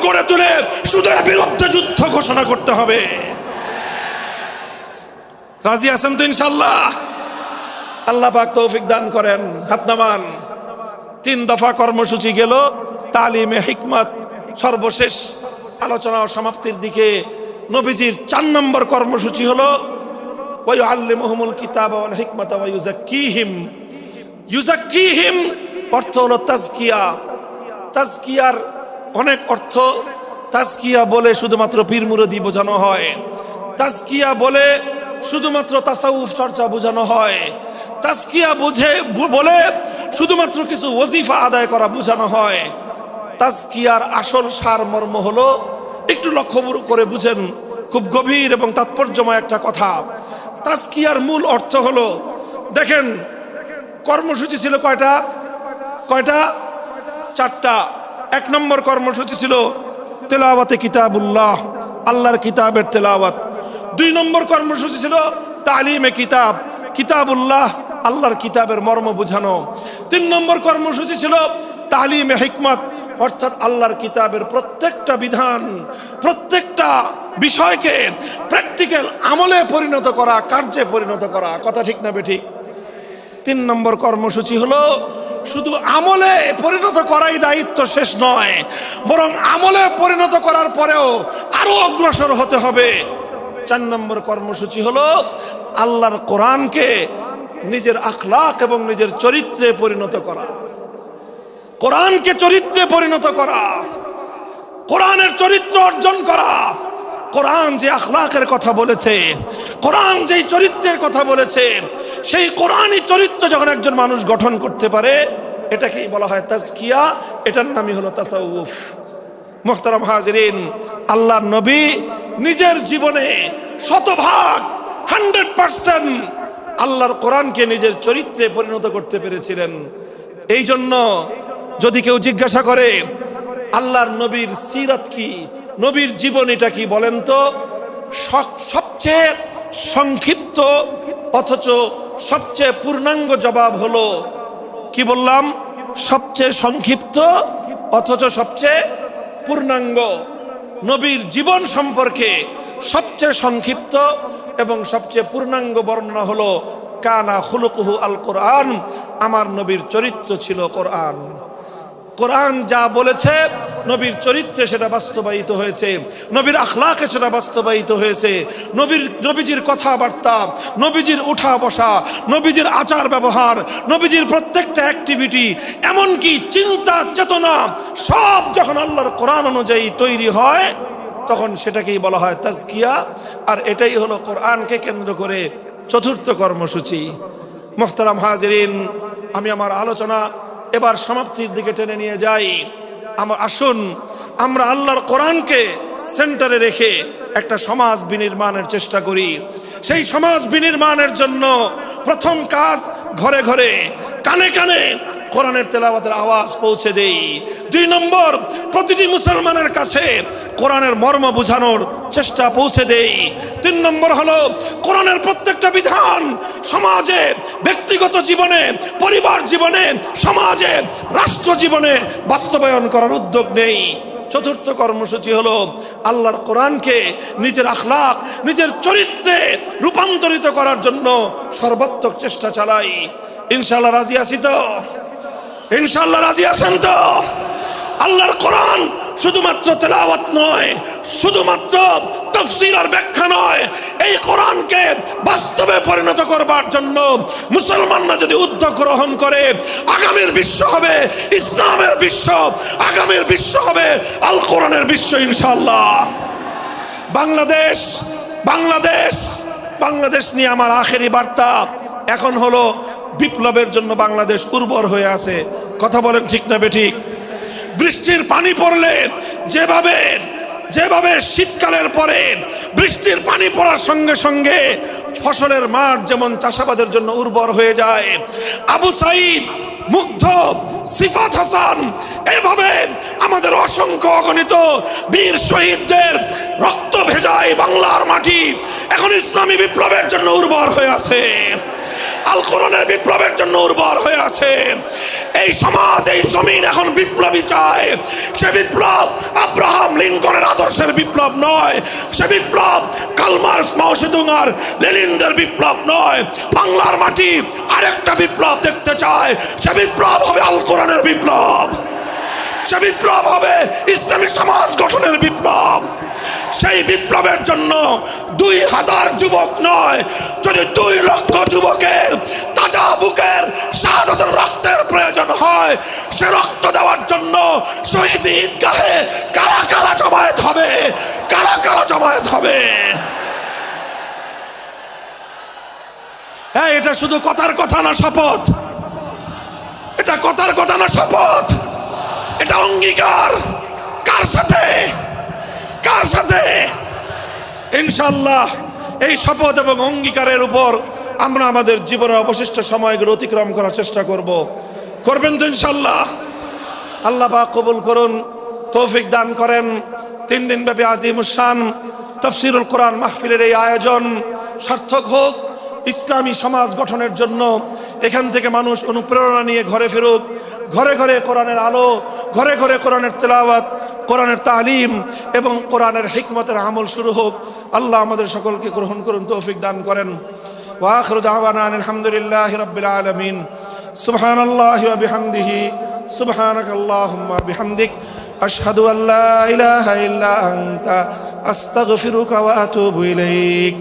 করে তুলে সুদের বিরুদ্ধে যুদ্ধ ঘোষণা করতে হবে। রাজি আছেন তো ইনশাআল্লাহ? আল্লাহ পাক তৌফিক দান করেন। হাত নামান। 3 দফা কর্মসূচি গেল, তালিমে হিকমত সর্বশেষ আলোচনা ও সমাপ্তির দিকে। নবীজির 4 নম্বর কর্মসূচি হলো ওয়ায়ুআল্লিমুহুমুল কিতাবা ওয়াল হিকমাতা ওয়া ইউযাক্কিহিম। ইউযাক্কিহিম অর্থ হলো তাজকিয়া। তাজকিয়ার অনেক অর্থ। তাজকিয়া বলে শুধুমাত্র পীর মুরিদি বোঝানো হয়। তাজকিয়া বলে শুধুমাত্র তাসাউফ চর্চা বোঝানো হয়। তাজকিয়া বলে শুধুমাত্র কিছু ওজিফা আদায় করা বোঝানো হয়। তাজকিয়ার আসল সারমর্ম হলো, একটু লক্ষ্য করে বুঝেন, খুব গভীর এবং তাৎপর্যময় একটা কথা। তাজকিয়ার মূল অর্থ হলো, দেখেন কর্মসূচি ছিল কয়টা? 4টা। 1 নম্বর কর্মসূচি ছিল তেলাওয়াতে কিতাবুল্লাহ, আল্লাহর কিতাবের তেলাওয়াত। 2 নম্বর কর্মসূচি ছিল তালিমে কিতাব, কিতাবুল্লাহ, আল্লাহর কিতাবের মর্ম বোঝানো। 3 নম্বর কর্মসূচি ছিল তালিমে হিকমত, অর্থাৎ আল্লাহর কিতাবের প্রত্যেকটা বিধান, প্রত্যেকটা বিষয়কে প্র্যাকটিক্যাল আমলে পরিণত করা, কার্যে পরিণত করা। কথা ঠিক না বেঠিক? 3 নম্বর কর্মসূচি হলো শুধু আমলে পরিণত করাই দায়িত্ব শেষ নয়, বরং আমলে পরিণত করার পরেও আরো অগ্রসর হতে হবে। 4 নম্বর কর্মসূচি হলো আল্লাহর কোরআনকে নিজের আখলাক এবং নিজের চরিত্রে পরিণত করা। কোরআনকে চরিত্রে পরিণত করা, কোরআনের চরিত্র অর্জন করা। কোরআন যে আখলাকের কথা বলেছে, কোরআন যেই চরিত্রের কথা বলেছে, সেই কোরআনই চরিত্র যখন একজন মানুষ গঠন করতে পারে, এটাকেই বলা হয় তাজকিয়া। এটার নামই হলো তাসাউফ। মুহতারাম হাজিরিন, আল্লাহর নবী নিজের জীবনে 100% আল্লাহর কোরআনকে নিজের চরিত্রে পরিণত করতে পেরেছিলেন। এই জন্য যদি কেউ জিজ্ঞাসা করে আল্লাহর নবীর সিরাত কি, নবীর জীবনীটা কি, বলেন তো? সবচেয়ে সংক্ষিপ্ত অথচ সবচেয়ে পূর্ণাঙ্গ জবাব হলো, কি বললাম? সবচেয়ে সংক্ষিপ্ত অথচ সবচেয়ে পূর্ণাঙ্গ। নবীর জীবন সম্পর্কে সবচেয়ে সংক্ষিপ্ত এবং সবচেয়ে পূর্ণাঙ্গ বর্ণনা হলো কানা খুলুকুহু আল কোরআন, আমার নবীর চরিত্র ছিল কোরআন। কোরআন যা বলেছে নবীর চরিত্রে সেটা বাস্তবায়িত হয়েছে, নবীর আখলাকে সেটা বাস্তবায়িত হয়েছে। নবীজির কথাবার্তা, নবীজির উঠা বসা, নবীজির আচার ব্যবহার, নবীজির প্রত্যেকটা অ্যাক্টিভিটি, এমনকি চিন্তা চেতনা, সব যখন আল্লাহর কোরআন অনুযায়ী তৈরি হয়, তখন সেটাকেই বলা হয় তাজকিয়া। আর এটাই হলো কোরআনকে কেন্দ্র করে 4র্থ কর্মসূচি। মুহতারাম হাজিরিন, আমি আমার আলোচনা এবার সমাপ্তির দিকে টেনে নিয়ে যাই। আসুন আমরা আল্লাহর কোরআনকে সেন্টারে রেখে একটা সমাজ বিনির্মাণের চেষ্টা করি। সেই সমাজ বিনির্মাণের জন্য প্রথম কাজ, ঘরে ঘরে, কানে কানে কোরআনের তেলাওয়াতের আওয়াজ পৌঁছে দেই। 2 নম্বর, প্রতিটি মুসলমানের কাছে কোরআনের মর্ম বোঝানোর চেষ্টা পৌঁছে দেই। 3 নম্বর হলো কোরআনের প্রত্যেকটা বিধান সমাজে, ব্যক্তিগত জীবনে, পরিবার জীবনে, সমাজে, রাষ্ট্র জীবনে বাস্তবায়ন করার উদ্যোগ নেই। 4র্থ কর্মসূচি হলো আল্লাহর কোরআনকে নিজের আখলাক, নিজের চরিত্রে রূপান্তরিত করার জন্য সর্বাত্মক চেষ্টা চালাই। ইনশাআল্লাহ রাজি আছি তো? ইনশাআল্লাহ রাজি আছেন তো? আল্লাহর কোরআন শুধুমাত্র তেলাওয়াত নয়, শুধুমাত্র তাফসীর আর ব্যাখ্যা নয়, এই কোরআনকে বাস্তবে পরিণত করবার জন্য মুসলমানরা যদি উদ্যোগ গ্রহণ করে, আগামীর বিশ্ব হবে ইসলামের বিশ্ব, আগামীর বিশ্ব হবে আল কোরআনের বিশ্ব ইনশাআল্লাহ। বাংলাদেশ বাংলাদেশ বাংলাদেশ নিয়ে আমার আখেরি বার্তা এখন হলো, বিপ্লবের জন্য বাংলাদেশ উর্বর হয়ে আছে। কথা বলেন ঠিক না বেঠিক? বৃষ্টির পানি পড়লে যেভাবে শীতকালের পরে বৃষ্টির পানি পড়ার সঙ্গে সঙ্গে ফসলের মাঠ যেমন চাষাবাদের জন্য উর্বর হয়ে যায়, আবু সাইদ, মুগ্ধ, সিফাত হাসান, এভাবে আমাদের অসংখ্য অগণিত বীর শহীদদের রক্ত ভেজায় বাংলার মাটি এখন ইসলামী বিপ্লবের জন্য উর্বর হয়ে আছে। আল কোরআনের বিপ্লবের জন্য উর্বর হয়ে আছে। এই সমাজ, এই জমিন এখন বিপ্লবী চায়। সে বিপ্লব আব্রাহাম লিঙ্কনের আদর্শের বিপ্লব নয়, সে বিপ্লব কার্ল মার্কস, মাও সেতুং আর লেনিনদের বিপ্লব নয়। বাংলার মাটি আরেকটা বিপ্লব দেখতে চায়, সে বিপ্লব হবে আল কোরআনের বিপ্লব, সে বিপ্লব হবে ইসলামী সমাজ গঠনের বিপ্লব। সেই বিপ্লবের জন্য 2000 যুবক নয়, যদি 2 লক্ষ যুবকের তাজা বুকের শাহাদাতের রক্তের প্রয়োজন হয়, সে রক্ত দেওয়ার জন্য শহীদ ঈদগাহে কারা কারা জমায়েত হবে, কারা কারা জমায়েত হবে। হ্যাঁ, এটা শুধু কথার কথা না, শপথ। এটা কথার কথা না, শপথ। এটা অঙ্গীকার। কার সাথে? কার সাথে? ইনশাআল্লাহ এই শপথ এবং অঙ্গীকারের উপর আমরা আমাদের জীবনের অবশিষ্ট সময়গুলো অতিক্রম করার চেষ্টা করব। করবেন তো ইনশাআল্লাহ? আল্লাহ পাক কবুল করুন, তৌফিক দান করেন। 3 দিন ব্যাপী আজিমুস শান তাফসীরুল কোরআন মাহফিলের এই আয়োজন সার্থক হোক, ইসলামী সমাজ গঠনের জন্য এখান থেকে মানুষ অনুপ্রেরণা নিয়ে ঘরে ফেরুক। ঘরে ঘরে কোরআনের আলো, ঘরে ঘরে কোরআনের তেলাওয়াত, কোরআনের তালিম এবং কোরআনের হিকমতের আমল শুরু হোক। আল্লাহ আমাদের সকলকে গ্রহণ করুন, তৌফিক দান করেন। ওয়া আখিরু দাওয়ানা আলহামদুলিল্লাহি রাব্বিল আলামিন। সুবহানাল্লাহি ওয়া বিহামদিহি, সুবহানাকাল্লাহুম্মা বিহামদিক, আশহাদু আল্লা ইলাহা ইল্লা আনতা, আস্তাগফিরুকা ওয়া আতুবু ইলাইক।